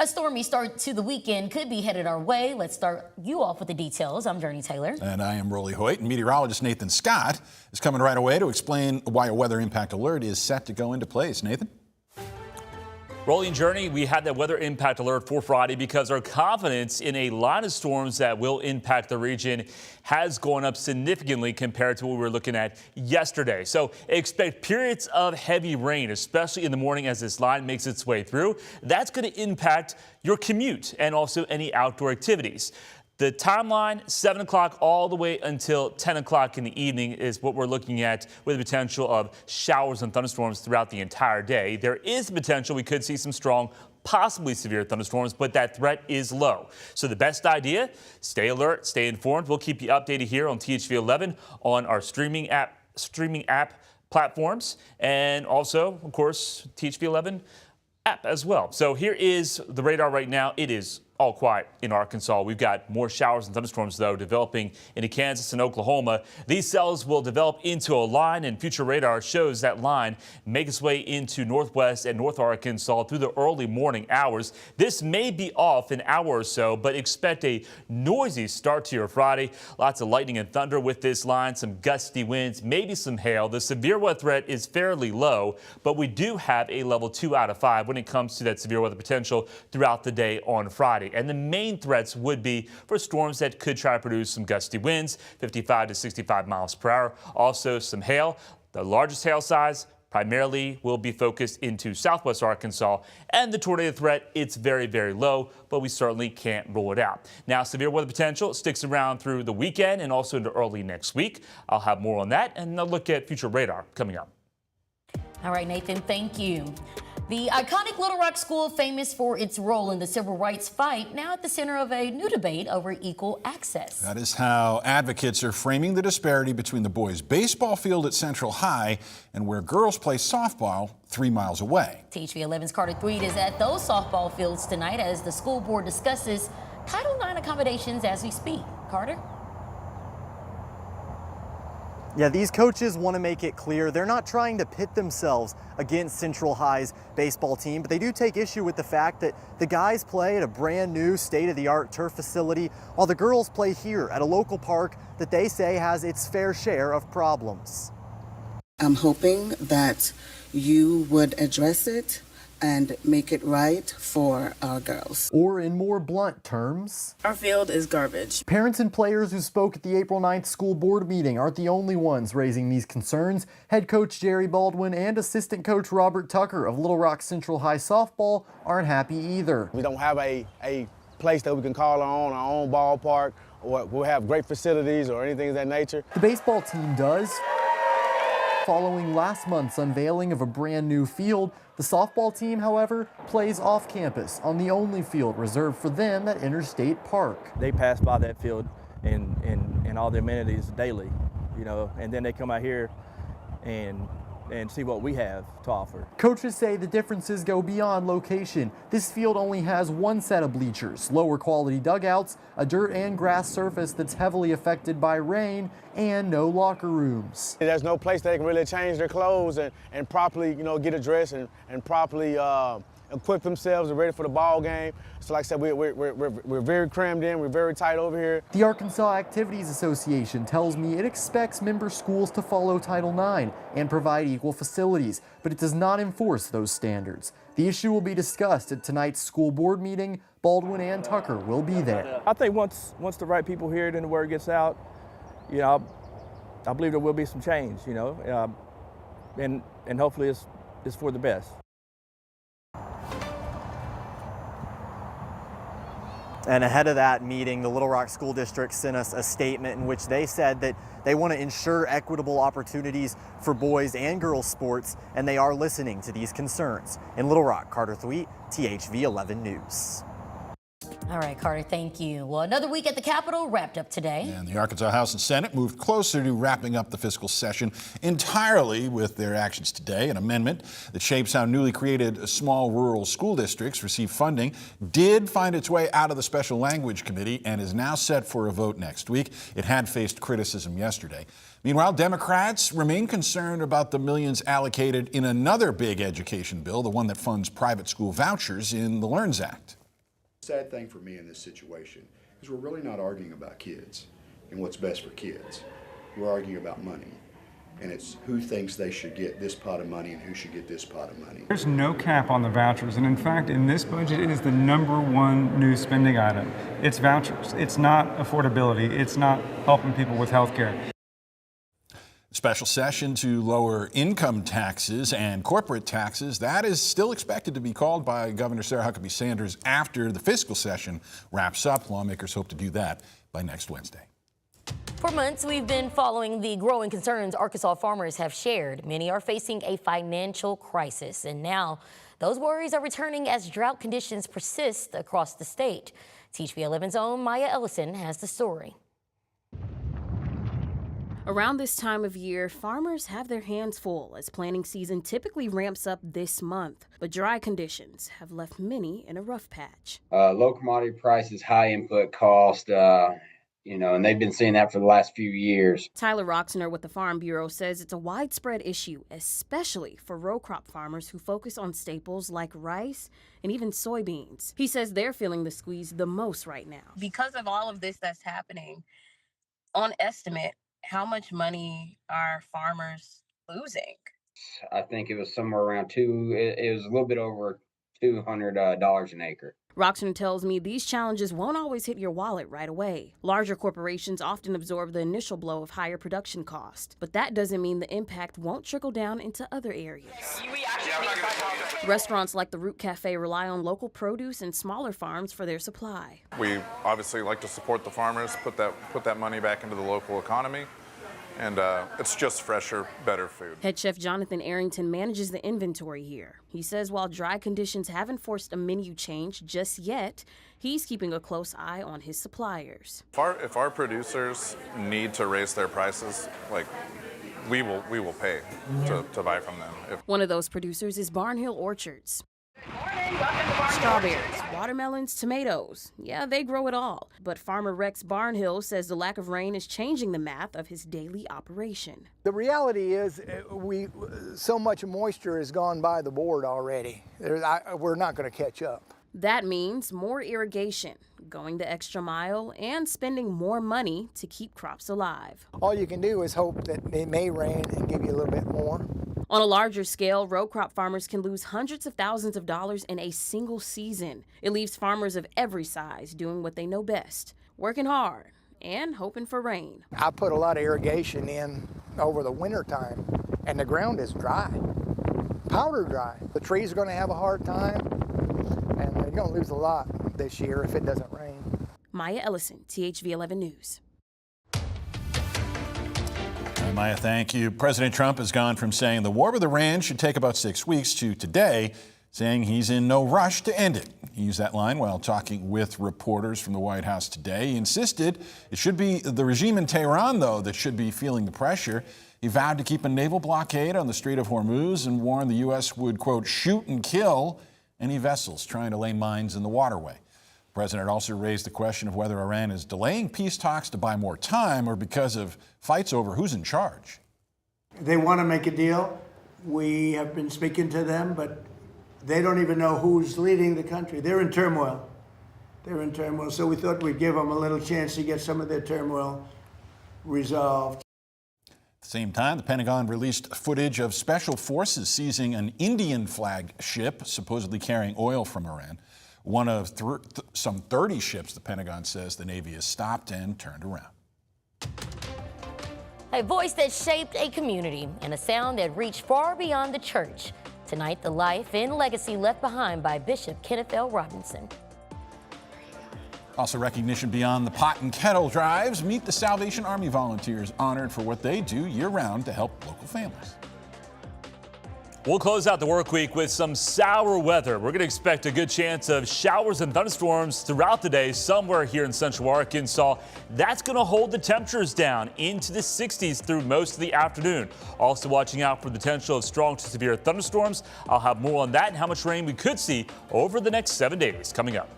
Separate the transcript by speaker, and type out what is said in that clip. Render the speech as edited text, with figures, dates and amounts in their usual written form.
Speaker 1: A stormy start to the weekend could be headed our way. Let's start you off with the details. I'm Jurnee Taylor.
Speaker 2: And I am Hoyt. And meteorologist Nathan Scott is coming right away to explain why a weather impact alert is set to go into place. Nathan?
Speaker 3: Rolling Jurnee, we had that weather impact alert for Friday because our confidence in a line of storms that will impact the region has gone up significantly compared to what we were looking at yesterday. So expect periods of heavy rain, especially in the morning as this line makes its way through. That's going to impact your commute and also any outdoor activities. The timeline, 7 o'clock all the way until 10 o'clock in the evening is what we're looking at with the potential of showers and thunderstorms throughout the entire day. There is the potential we could see some strong, possibly severe thunderstorms, but that threat is low. So the best idea, stay alert, stay informed. We'll keep you updated here on THV 11 on our streaming app platforms, and also, of course, THV 11 app as well. So here is the radar right now. It is all quiet in Arkansas. We've got more showers and thunderstorms, though, developing into Kansas and Oklahoma. These cells will develop into a line, and future radar shows that line make its way into northwest and north Arkansas through the early morning hours. This may be off an hour or so, but expect a noisy start to your Friday. Lots of lightning and thunder with this line, some gusty winds, maybe some hail. The severe weather threat is fairly low, but we do have a level 2 out of 5 when it comes to that severe weather potential throughout the day on Friday. And the main threats would be for storms that could try to produce some gusty winds, 55 to 65 miles per hour. Also some hail. The largest hail size primarily will be focused into southwest Arkansas, and the tornado threat, it's very, very low, but we certainly can't rule it out. Now, severe weather potential sticks around through the weekend and also into early next week. I'll have more on that, and a look at future radar coming up.
Speaker 1: All right, Nathan, thank you. The iconic Little Rock School, famous for its role in the civil rights fight, now at the center of a new debate over equal access.
Speaker 2: That is how advocates are framing the disparity between the boys' baseball field at Central High and where girls play softball 3 miles away.
Speaker 1: THV 11's Carter Thweed is at those softball fields tonight as the school board discusses Title IX accommodations as we speak. Carter?
Speaker 4: Yeah, these coaches want to make it clear they're not trying to pit themselves against Central High's baseball team, but they do take issue with the fact that the guys play at a brand new state-of-the-art turf facility while the girls play here at a local park that they say has its fair share of problems.
Speaker 5: I'm hoping that you would address it and make it right for our girls.
Speaker 4: Or in more blunt terms,
Speaker 5: our field is garbage.
Speaker 4: Parents and players who spoke at the April 9th school board meeting aren't the only ones raising these concerns. Head coach Jerry Baldwin and assistant coach Robert Tucker of Little Rock Central High softball aren't happy either.
Speaker 6: We don't have a place that we can call our own ballpark, or we'll have great facilities or anything of that nature.
Speaker 4: The baseball team does. Following last month's unveiling of a brand new field, the softball team, however, plays off campus on the only field reserved for them at Interstate Park.
Speaker 7: They pass by that field and all the amenities daily, you know, and then they come out here and see what we have to offer.
Speaker 4: Coaches say the differences go beyond location. This field only has one set of bleachers, lower quality dugouts, a dirt and grass surface that's heavily affected by rain, and no locker rooms.
Speaker 6: There's no place they can really change their clothes and properly, you know, get dressed and properly equip themselves and ready for the ball game. So like I said, we're very crammed in, we're very tight over here.
Speaker 4: The Arkansas Activities Association tells me it expects member schools to follow Title IX and provide equal facilities, but it does not enforce those standards. The issue will be discussed at tonight's school board meeting. Baldwin and Tucker will be there.
Speaker 7: I think once the right people hear it and the word gets out, you know, I believe there will be some change, you know, and hopefully it's for the best.
Speaker 4: And ahead of that meeting, the Little Rock School District sent us a statement in which they said that they want to ensure equitable opportunities for boys and girls sports, and they are listening to these concerns. In Little Rock, Carter Thweet, THV 11 News.
Speaker 1: All right, Carter, thank you. Well, another week at the Capitol wrapped up today.
Speaker 2: And the Arkansas House and Senate moved closer to wrapping up the fiscal session entirely with their actions today. An amendment that shapes how newly created small rural school districts receive funding did find its way out of the Special Language Committee and is now set for a vote next week. It had faced criticism yesterday. Meanwhile, Democrats remain concerned about the millions allocated in another big education bill, the one that funds private school vouchers in the LEARNS Act.
Speaker 8: sad thing for me in this situation is we're really not arguing about kids and what's best for kids. We're arguing about money. And it's who thinks they should get this pot of money and who should get this pot of money.
Speaker 9: There's no cap on the vouchers, and in fact, in this budget, it is the #1 new spending item. It's vouchers. It's not affordability. It's not helping people with health care.
Speaker 2: Special session to lower income taxes and corporate taxes. That is still expected to be called by Governor Sarah Huckabee Sanders after the fiscal session wraps up. Lawmakers hope to do that by next Wednesday.
Speaker 1: For months, we've been following the growing concerns Arkansas farmers have shared. Many are facing a financial crisis, and now those worries are returning as drought conditions persist across the state. THV 11's own Maya Ellison has the story.
Speaker 10: Around this time of year, farmers have their hands full as planting season typically ramps up this month. But dry conditions have left many in a rough patch.
Speaker 11: Low commodity prices, high input cost, and they've been seeing that for the last few years.
Speaker 10: Tyler Roxner with the Farm Bureau says it's a widespread issue, especially for row crop farmers who focus on staples like rice and even soybeans. He says they're feeling the squeeze the most right now.
Speaker 12: Because of all of this that's happening, on estimate, how much money are farmers losing?
Speaker 11: I think it was somewhere around it was a little bit over $200 an acre.
Speaker 10: Roxton tells me these challenges won't always hit your wallet right away. Larger corporations often absorb the initial blow of higher production cost, but that doesn't mean the impact won't trickle down into other areas. Restaurants like the Root Cafe rely on local produce and smaller farms for their supply.
Speaker 13: We obviously like to support the farmers, put that money back into the local economy, and it's just fresher, better food.
Speaker 10: Head chef Jonathan Arrington manages the inventory here. He says while dry conditions haven't forced a menu change just yet, he's keeping a close eye on his suppliers.
Speaker 13: If our producers need to raise their prices, we will pay to buy from them.
Speaker 10: One of those producers is Barnhill Orchards. Strawberries, watermelons, tomatoes. Yeah, they grow it all. But farmer Rex Barnhill says the lack of rain is changing the math of his daily operation.
Speaker 14: The reality is so much moisture has gone by the board already. We're not going to catch up.
Speaker 10: That means more irrigation, going the extra mile, and spending more money to keep crops alive.
Speaker 14: All you can do is hope that it may rain and give you a little bit more.
Speaker 10: On a larger scale, row crop farmers can lose hundreds of thousands of dollars in a single season. It leaves farmers of every size doing what they know best, working hard and hoping for rain.
Speaker 14: I put a lot of irrigation in over the winter time, and the ground is dry, powder dry. The trees are going to have a hard time, and they're going to lose a lot this year if it doesn't rain.
Speaker 10: Maya Ellison, THV 11 News.
Speaker 2: Maya, thank you. President Trump has gone from saying the war with Iran should take about 6 weeks to today saying he's in no rush to end it. He used that line while talking with reporters from the White House today. He insisted it should be the regime in Tehran, though, that should be feeling the pressure. He vowed to keep a naval blockade on the Strait of Hormuz and warned the U.S. would, quote, shoot and kill any vessels trying to lay mines in the waterway. The president also raised the question of whether Iran is delaying peace talks to buy more time or because of fights over who's in charge.
Speaker 15: They want to make a deal. We have been speaking to them, but they don't even know who's leading the country. They're in turmoil. So we thought we'd give them a little chance to get some of their turmoil resolved.
Speaker 2: At the same time, the Pentagon released footage of special forces seizing an Indian flag ship supposedly carrying oil from Iran. One of some 30 ships, the Pentagon says the Navy has stopped and turned around.
Speaker 1: A voice that shaped a community and a sound that reached far beyond the church. Tonight, the life and legacy left behind by Bishop Kenneth L. Robinson.
Speaker 2: Also recognition beyond the pot and kettle drives. Meet the Salvation Army volunteers honored for what they do year-round to help local families.
Speaker 3: We'll close out the work week with some sour weather. We're going to expect a good chance of showers and thunderstorms throughout the day somewhere here in central Arkansas. That's going to hold the temperatures down into the 60s through most of the afternoon. Also watching out for the potential of strong to severe thunderstorms. I'll have more on that and how much rain we could see over the next 7 days coming up.